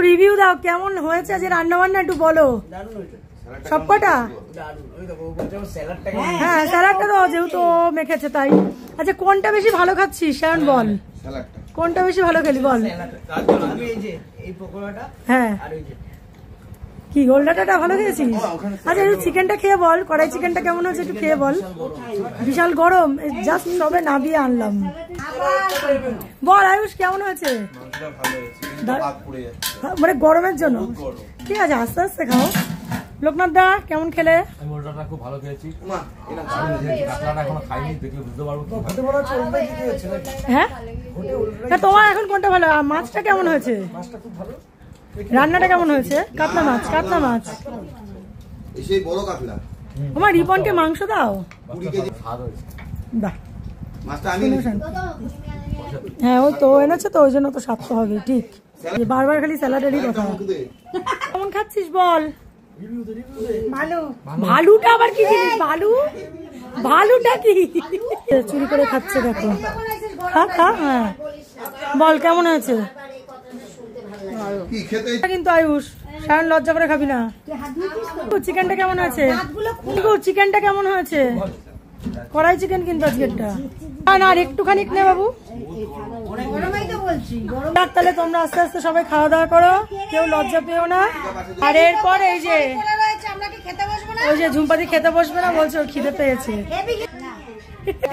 Review দাও, কেমন হয়েছে আজ রান্না বান্না একটু বলো। সবকটা? হ্যাঁ স্যালাডটা দাও, যেহেতু মেখেছে তাই। আচ্ছা কোনটা বেশি ভালো খাচ্ছিস শায়ন বল, কোনটা বেশি ভালো খেলি বল। হ্যাঁ কি গোলডাটা ভালো খেয়েছিস? আচ্ছা একটু চিকেনটা খেয়ে বল, কড়াই চিকেনটা কেমন হয়েছে একটু খেয়ে বল। বিশাল গরম, জাস্ট সবে নাবিয়ে আনলাম। বল আয়ুষ কেমন হয়েছে? মানে গরমের জন্য ঠিক আছে, আস্তে আস্তে খাও। লোকনাথ দা কেমন খেলে? খুব ভালো খেয়েছি। হ্যাঁ তোমার এখন কোনটা ভালো? মাছটা কেমন হয়েছে? রান্নাটা কেমন হয়েছে? কাতলা মাছ, কাতলা মাছ। আমার রিপনকে মাংস দাও। হ্যাঁ ও তো এনেছে তো ওই জন্য তো স্বাদ হবে। ঠিক, বারবার খালি স্যালাডেরই কথা। কেমন খাচ্ছিস বল? ভালুটা আবার কি জিনিস? ভালু, ভালুটা কি? চুরি করে খাচ্ছে দেখো। খা খা। হ্যাঁ বল কেমন হয়েছে? কিন্তু আয়ুষ শায়ন লজ্জা করে খাবি না। চিকেনটা কেমন হয়েছে? চিকেনটা কেমন হয়েছে? কড়াই চিকেন কিন্তু আজকেরটা। না আর একটুখানি নে বাবু। তাহলে তোমরা আস্তে আস্তে সবাই খাওয়া দাওয়া করো, কেউ লজ্জা পেও না। আর এরপর এই যে ওই যে ঝুম্পাদি খেতে বসবে না বলছে, ওর খিদে পেয়েছে।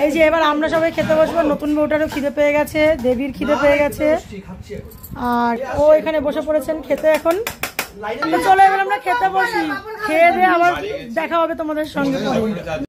এই যে এবার আমরা সবাই খেতে বসবো। নতুন বউটারও খিদে পেয়ে গেছে, দেবীর খিদে পেয়ে গেছে, আর ও এখানে বসে পড়েছেন খেতে। এখন চলো এবার আমরা খেতে বসি, খেয়ে দিয়ে আবার দেখা হবে তোমাদের সঙ্গে।